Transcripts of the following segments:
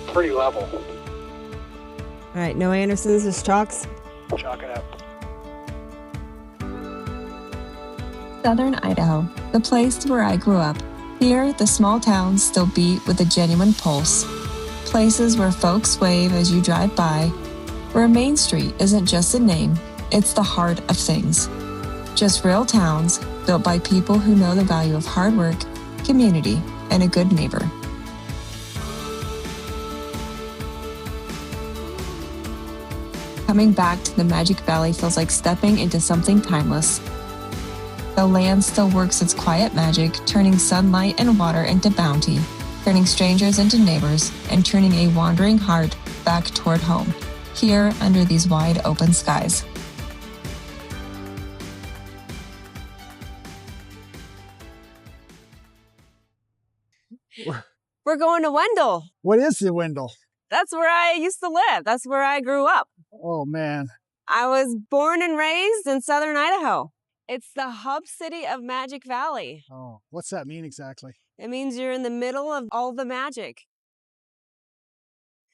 pretty level. All right, no Andersons, just chalks. Chalk it up. Southern Idaho, the place where I grew up. Here, the small towns still beat with a genuine pulse. Places where folks wave as you drive by, where Main Street isn't just a name, it's the heart of things. Just real towns built by people who know the value of hard work, community, and a good neighbor. Coming back to the Magic Valley feels like stepping into something timeless. The land still works its quiet magic, turning sunlight and water into bounty, turning strangers into neighbors, and turning a wandering heart back toward home, here under these wide open skies. We're going to Wendell. What is the Wendell? That's where I used to live. That's where I grew up. Oh, man. I was born and raised in Southern Idaho. It's the hub city of Magic Valley. Oh, what's that mean exactly? It means you're in the middle of all the magic.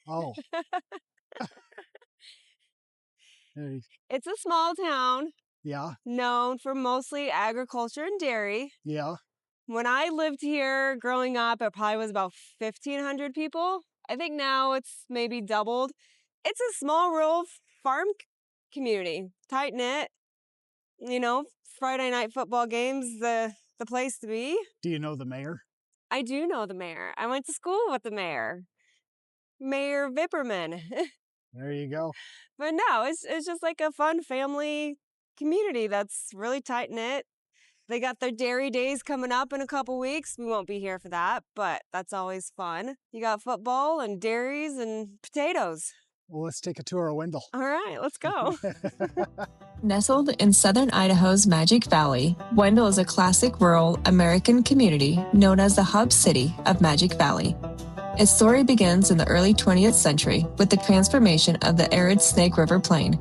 Oh. Hey. It's a small town Yeah, known for mostly agriculture and dairy. yeah. When I lived here growing up, it probably was about 1,500 people. I think now it's maybe doubled. It's a small rural farm community, tight-knit. You know, Friday night football games, the place to be. Do you know the mayor? I do know the mayor. I went to school with the mayor, Mayor Vipperman. There you go. But no, it's just like a fun family community that's really tight-knit. They got their dairy days coming up in a couple weeks. We won't be here for that, but that's always fun. You got football and dairies and potatoes. Well, let's take a tour of Wendell. All right, let's go. Nestled in southern Idaho's Magic Valley, Wendell is a classic rural American community known as the hub city of Magic Valley. Its story begins in the early 20th century with the transformation of the arid Snake River Plain.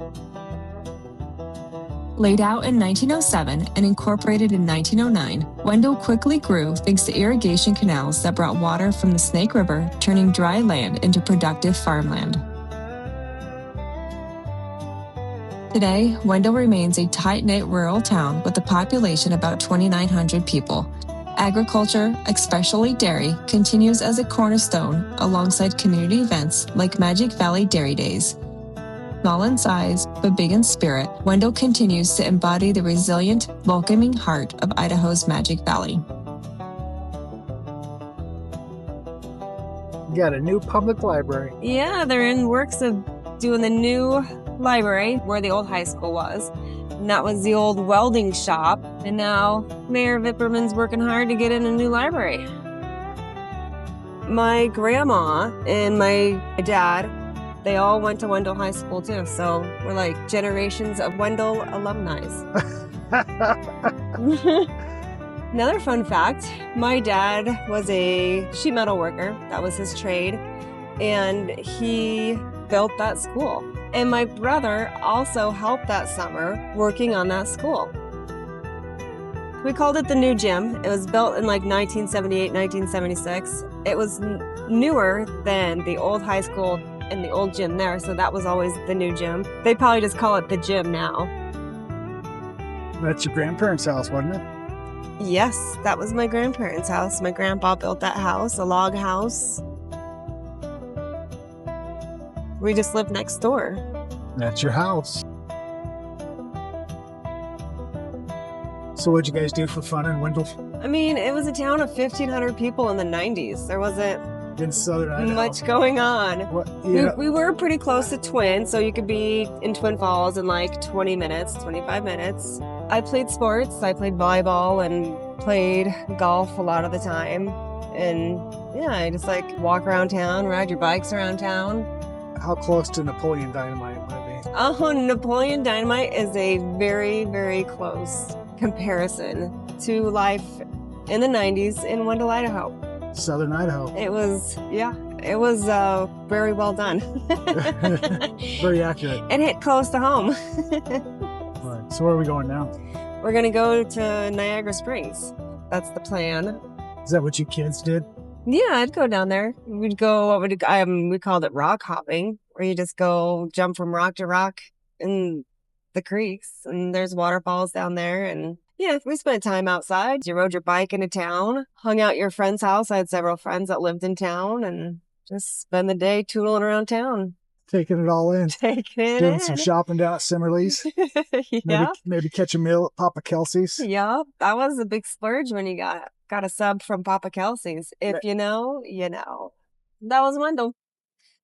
Laid out in 1907 and incorporated in 1909, Wendell quickly grew thanks to irrigation canals that brought water from the Snake River, turning dry land into productive farmland. Today, Wendell remains a tight-knit rural town with a population about 2,900 people. Agriculture, especially dairy, continues as a cornerstone alongside community events like Magic Valley Dairy Days. Small in size, but big in spirit, Wendell continues to embody the resilient, welcoming heart of Idaho's Magic Valley. You got a new public library. Yeah, they're in works of doing the new library where the old high school was. And that was the old welding shop. And now Mayor Vipperman's working hard to get in a new library. My grandma and my dad, they all went to Wendell High School too. So we're like generations of Wendell alumni. Another fun fact, my dad was a sheet metal worker. That was his trade. And he built that school. And my brother also helped that summer working on that school. We called it the new gym. It was built in like 1978, 1976. It was newer than the old high school and the old gym there, so that was always the new gym. They probably just call it the gym now. That's your grandparents' house, wasn't it? Yes, that was my grandparents' house. My grandpa built that house, a log house. We just lived next door. That's your house. So what'd you guys do for fun in Wendell? I mean, it was a town of 1,500 people in the 90s. There wasn't In southern Idaho. much going on. What, yeah. We were pretty close to Twin, so you could be in Twin Falls in like 20 minutes, 25 minutes. I played sports. I played volleyball and played golf a lot of the time. And yeah, I just like walk around town, ride your bikes around town. How close to Napoleon Dynamite would it be? Oh, Napoleon Dynamite is a very, very close comparison to life in the 90s in Wendell, Idaho. Southern Idaho. It was very well done. Very accurate. It hit close to home. All right, so where are we going now? We're going to go to Niagara Springs. That's the plan. Is that what you kids did? Yeah, I'd go down there. We'd go, we called it rock hopping, where you just go jump from rock to rock in the creeks, and there's waterfalls down there. And yeah, we spent time outside. You rode your bike into town, hung out at your friend's house. I had several friends that lived in town, and just spend the day tootling around town. Taking it all in. Taking it Doing in. some shopping down at Simmerly's. Yeah. Maybe catch a meal at Papa Kelsey's. Yeah, that was a big splurge when you got a sub from Papa Kelsey's. If you know, you know. That was one. Don't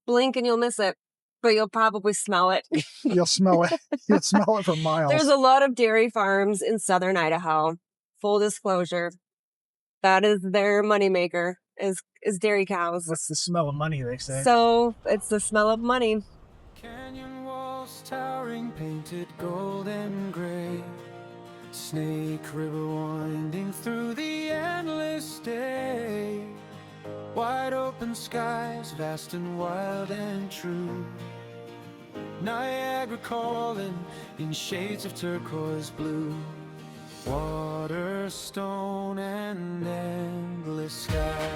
blink and you'll miss it, but you'll probably smell it. You'll smell it. You'll smell it for miles. There's a lot of dairy farms in southern Idaho. Full disclosure, that is their moneymaker, is dairy cows. That's the smell of money, they say. So it's the smell of money. Canyon walls towering, painted gold and gray. Snake River winding through the endless day. Wide open skies, vast and wild and true. Niagara calling in shades of turquoise blue. Water, stone, and endless sky.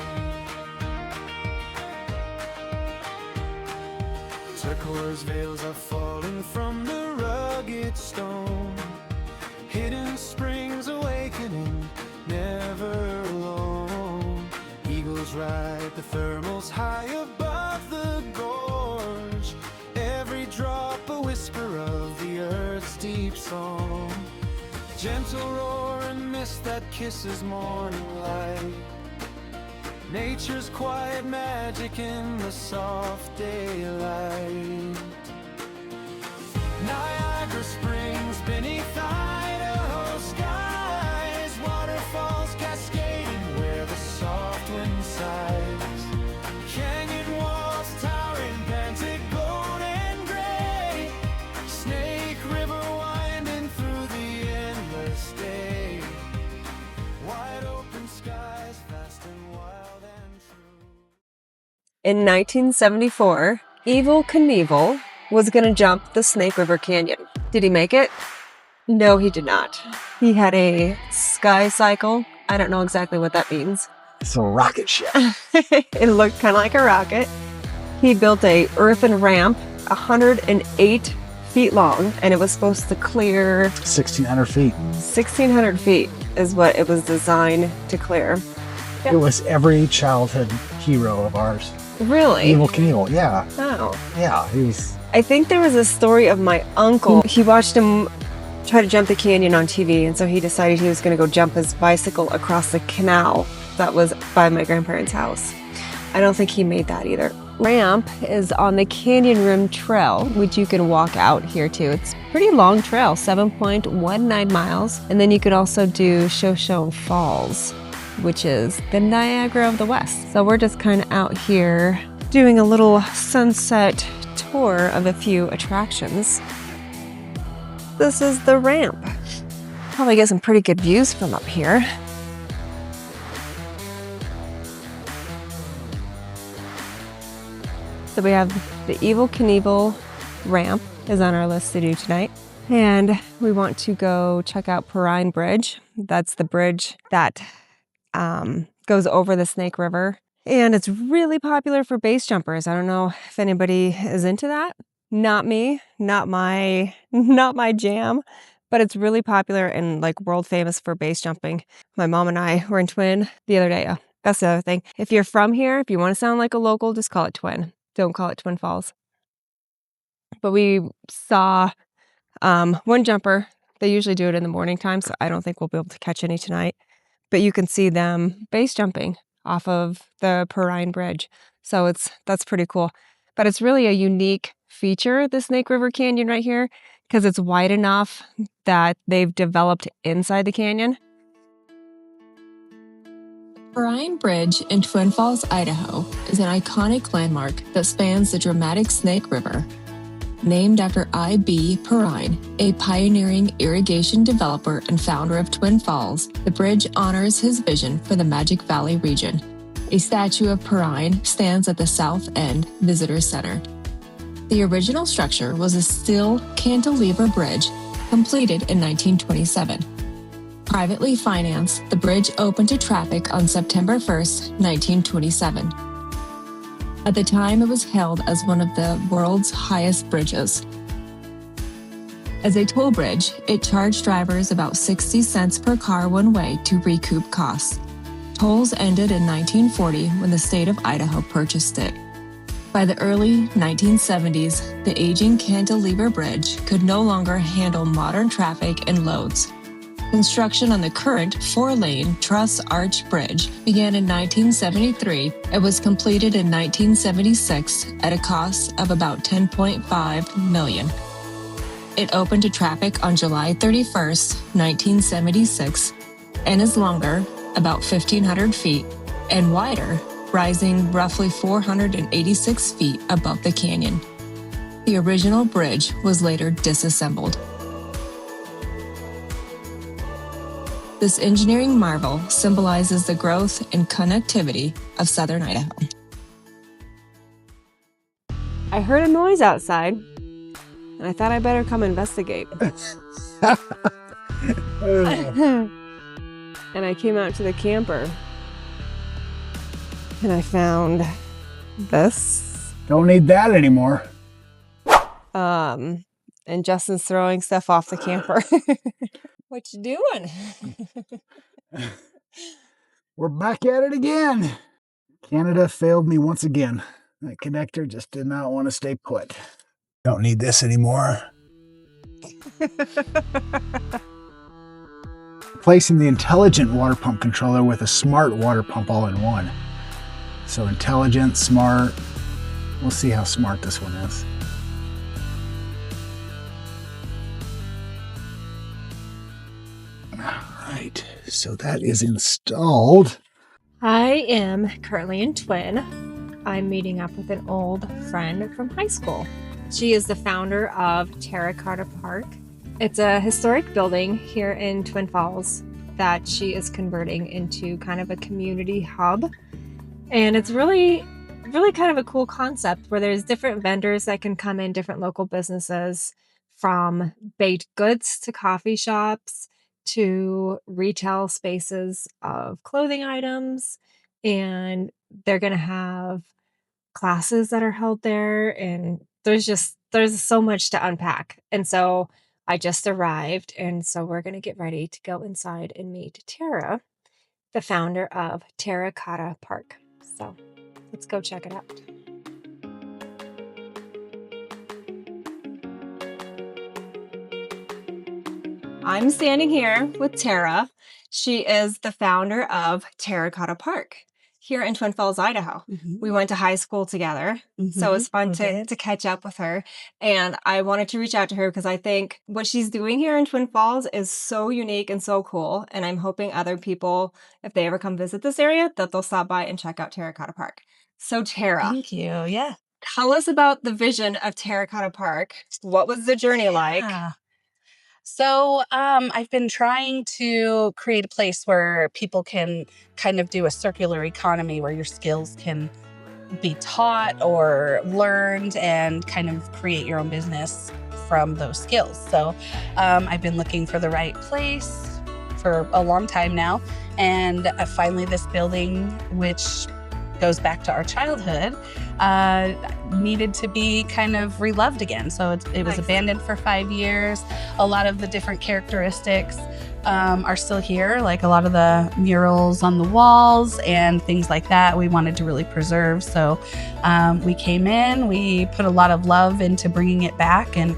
Turquoise veils are falling from the rugged stone. Hidden springs awakening, never alone. Eagles ride the thermals high above the gorge. Every drop a whisper of the earth's deep song. Gentle roar and mist that kisses morning light. Nature's quiet magic in the soft daylight. Niagara Springs beneath Idaho skies. Waterfalls cascading where the soft wind sighs. Canyon walls towering, painted gold and gray. Snake River winding through the endless day. Wide open skies, vast and wild and true. In 1974, Evel Knievel was going to jump the Snake River Canyon. Did he make it? No, he did not. He had a sky cycle. I don't know exactly what that means. It's a rocket ship. It looked kind of like a rocket. He built a earthen ramp, 108 feet long, and it was supposed to clear 1,600 feet. 1,600 feet is what it was designed to clear. It was every childhood hero of ours. Really? Evel Knievel, yeah. Oh. Yeah, he was. I think there was a story of my uncle. He watched him try to jump the canyon on TV, and so he decided he was going to go jump his bicycle across the canal that was by my grandparents' house. I don't think he made that either. Ramp is on the Canyon Rim Trail, which you can walk out here too. It's a pretty long trail, 7.19 miles. And then you could also do Shoshone Falls, which is the Niagara of the West. So we're just kind of out here doing a little sunset tour of a few attractions. This is the ramp. Probably get some pretty good views from up here. So we have the Evel Knievel ramp is on our list to do tonight. And we want to go check out Perrine Bridge. That's the bridge that goes over the Snake River. And it's really popular for base jumpers. I don't know if anybody is into that. Not me, not my jam, but it's really popular and like world famous for base jumping. My mom and I were in Twin the other day. That's the other thing. If you're from here, if you want to sound like a local, just call it Twin. Don't call it Twin Falls. But we saw one jumper. They usually do it in the morning time, so I don't think we'll be able to catch any tonight. But you can see them base jumping off of the Perrine Bridge. So that's pretty cool. But it's really a unique feature, the Snake River Canyon right here, because it's wide enough that they've developed inside the canyon. Perrine Bridge in Twin Falls, Idaho is an iconic landmark that spans the dramatic Snake River. Named after I.B. Perrine, a pioneering irrigation developer and founder of Twin Falls, the bridge honors his vision for the Magic Valley region. A statue of Perrine stands at the South End Visitor Center. The original structure was a steel cantilever bridge completed in 1927. Privately financed, the bridge opened to traffic on September 1st, 1927. At the time, it was hailed as one of the world's highest bridges. As a toll bridge, it charged drivers about 60 cents per car one way to recoup costs. Tolls ended in 1940 when the state of Idaho purchased it. By the early 1970s, the aging cantilever bridge could no longer handle modern traffic and loads. Construction on the current 4-lane truss arch bridge began in 1973 and was completed in 1976 at a cost of about $10.5 million. It opened to traffic on July 31st, 1976, and is longer, about 1,500 feet, and wider, rising roughly 486 feet above the canyon. The original bridge was later disassembled. This engineering marvel symbolizes the growth and connectivity of southern Idaho. I heard a noise outside, and I thought I better come investigate. And I came out to the camper, and I found this. Don't need that anymore. And Justin's throwing stuff off the camper. What you doing? We're back at it again. Canada failed me once again. That connector just did not want to stay put. Don't need this anymore. Replacing the intelligent water pump controller with a smart water pump all in one. So intelligent, smart. We'll see how smart this one is. All right, so that is installed. I am currently in Twin. I'm meeting up with an old friend from high school. She is the founder of Terracotta Park. It's a historic building here in Twin Falls that she is converting into kind of a community hub. And it's really kind of a cool concept where there's different vendors that can come in, different local businesses, from baked goods to coffee shops to retail spaces of clothing items. And they're going to have classes that are held there. And there's so much to unpack. And so I just arrived. And so we're going to get ready to go inside and meet Tara, the founder of Terracotta Park. So let's go check it out. I'm standing here with Tara. She is the founder of Terracotta Park here in Twin Falls, Idaho. Mm-hmm. We went to high school together, so it's fun to catch up with her. And I wanted to reach out to her because I think what she's doing here in Twin Falls is so unique and so cool. And I'm hoping other people, if they ever come visit this area, that they'll stop by and check out Terracotta Park. So Tara, Thank you. Yeah. tell us about the vision of Terracotta Park. What was the journey like? So I've been trying to create a place where people can kind of do a circular economy where your skills can be taught or learned and kind of create your own business from those skills. So I've been looking for the right place for a long time now. And finally this building, which goes back to our childhood, needed to be kind of reloved again. So it was abandoned for 5 years. A lot of the different characteristics are still here, like a lot of the murals on the walls and things like that we wanted to really preserve. So we came in, we put a lot of love into bringing it back and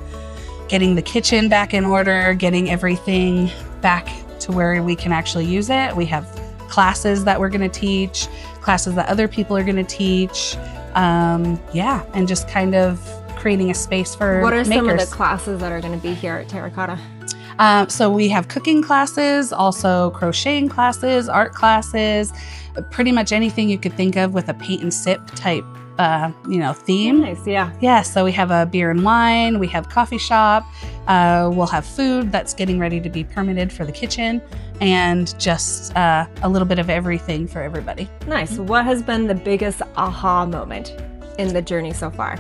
getting the kitchen back in order, getting everything back to where we can actually use it. We have classes that we're going to teach, classes that other people are going to teach. And just kind of creating a space for What are makers. some of the classes that are going to be here at Terracotta? So we have cooking classes, also crocheting classes, art classes, pretty much anything you could think of with a paint and sip type, theme. Nice, yeah. Yeah, so we have a beer and wine, we have coffee shop, we'll have food that's getting ready to be permitted for the kitchen, and just a little bit of everything for everybody. Nice. What has been the biggest aha moment in the journey so far?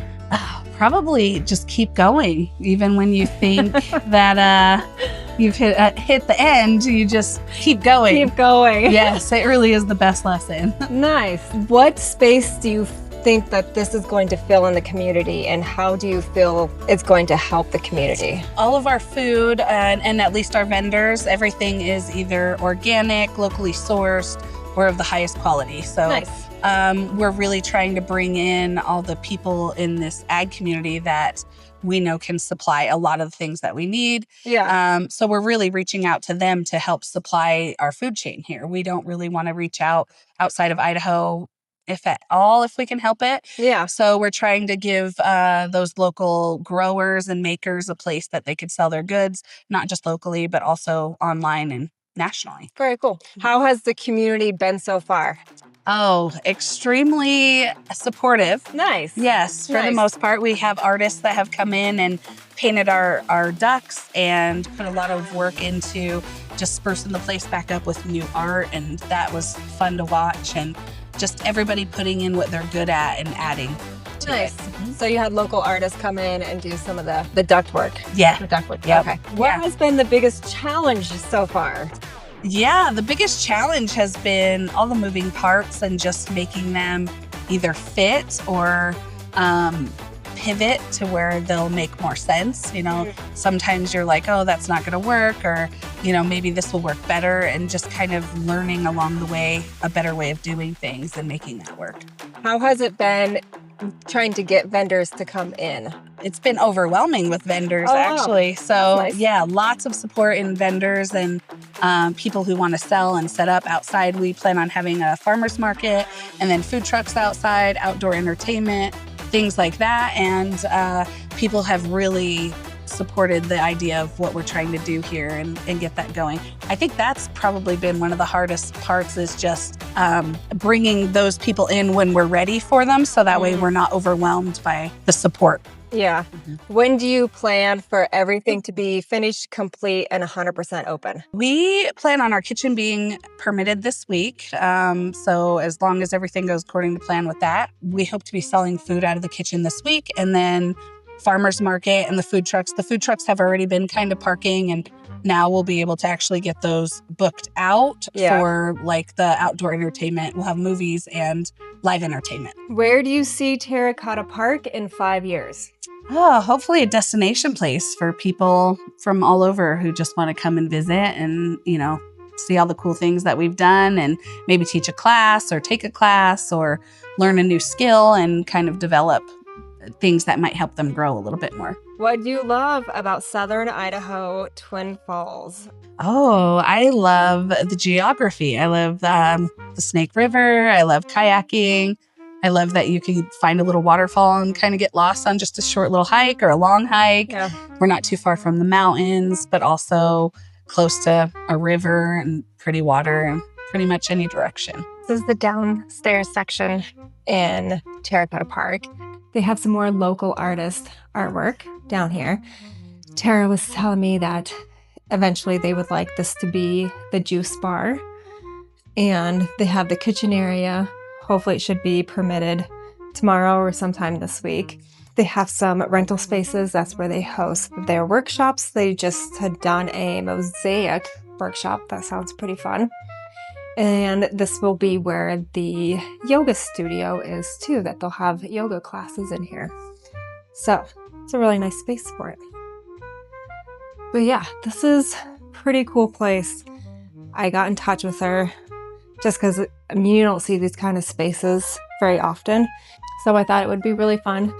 Probably just keep going, even when you think that, you've hit the end, you just keep going. Keep going. Yes, it really is the best lesson. Nice. What space do you think that this is going to fill in the community, and how do you feel it's going to help the community? All of our food and at least our vendors, everything is either organic, locally sourced, or of the highest quality. So Nice. We're really trying to bring in all the people in this ag community that we know can supply a lot of the things that we need. Yeah. So we're really reaching out to them to help supply our food chain here. We don't really want to reach out outside of Idaho, if at all, if we can help it. Yeah. So we're trying to give those local growers and makers a place that they could sell their goods, not just locally, but also online and nationally. Very cool. How has the community been so far? Oh, extremely supportive. Nice. Yes, for the Nice. most part. We have artists that have come in and painted our ducks and put a lot of work into just sprucing the place back up with new art, and that was fun to watch, and just everybody putting in what they're good at and adding to Nice. it. So you had local artists come in and do some of the duct work. Yeah. The duct work. Yep. Okay. What Yeah. has been the biggest challenge so far? Yeah, the biggest challenge has been all the moving parts and just making them either fit or pivot to where they'll make more sense. You know, sometimes you're like, oh, that's not going to work, or, you know, maybe this will work better, and just kind of learning along the way a better way of doing things and making that work. How has it been trying to get vendors to come in? It's been overwhelming with vendors, Oh, wow. actually. So, Nice. yeah, lots of support in vendors and people who want to sell and set up outside. We plan on having a farmer's market and then food trucks outside, outdoor entertainment, things like that. And people have really supported the idea of what we're trying to do here and get that going. I think that's probably been one of the hardest parts, is just bringing those people in when we're ready for them, so that way we're not overwhelmed by the support. Yeah. When do you plan for everything to be finished, complete, and 100% open? We plan on our kitchen being permitted this week. So as long as everything goes according to plan with that, we hope to be selling food out of the kitchen this week. And then farmers market and the food trucks. The food trucks have already been kind of parking, and now we'll be able to actually get those booked out for like the outdoor entertainment. We'll have movies and live entertainment. Where do you see Terracotta Park in 5 years? Oh, hopefully a destination place for people from all over who just want to come and visit and, you know, see all the cool things that we've done, and maybe teach a class or take a class or learn a new skill and kind of develop things that might help them grow a little bit more. What do you love about Southern Idaho Twin Falls? Oh, I love the geography. I love the Snake River. I love kayaking. I love that you can find a little waterfall and kind of get lost on just a short little hike or a long hike. Yeah. We're not too far from the mountains, but also close to a river and pretty water in pretty much any direction. This is the downstairs section in Terracotta Park. They have some more local artist artwork down here. Tara was telling me that eventually they would like this to be the juice bar. And they have the kitchen area. Hopefully it should be permitted tomorrow or sometime this week. They have some rental spaces. That's where they host their workshops. They just had done a mosaic workshop. That sounds pretty fun. And this will be where the yoga studio is too, that they'll have yoga classes in here. So it's a really nice space for it. But yeah, this is a pretty cool place. I got in touch with her just because you don't see these kind of spaces very often. So I thought it would be really fun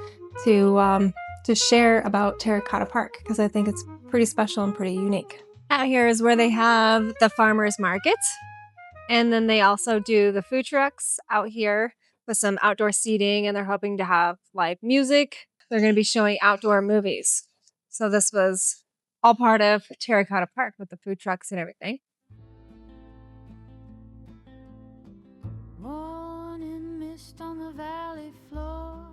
to share about Terracotta Park, because I think it's pretty special and pretty unique. Out here is where they have the farmers market. And then they also do the food trucks out here with some outdoor seating, and they're hoping to have live music. They're going to be showing outdoor movies. So this was all part of Terracotta Park with the food trucks and everything. Morning mist on the valley floor,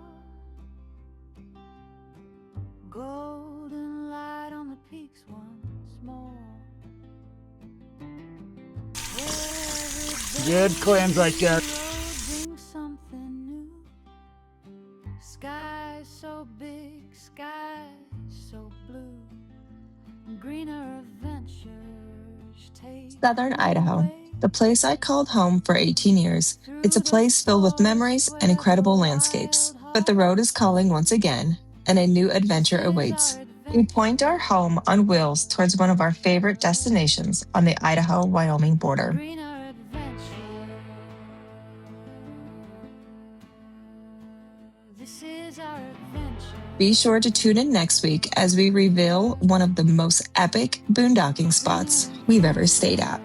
golden light on the peaks once more. Good cleanse right there. Bring something new. Sky so big, sky so blue. greener adventures take Southern Idaho, the place I called home for 18 years. It's a place filled with memories and incredible landscapes. But the road is calling once again, and a new adventure awaits. We point our home on wheels towards one of our favorite destinations on the Idaho-Wyoming border. greener adventure. This is our adventure. Be sure to tune in next week as we reveal one of the most epic boondocking spots we've ever stayed at.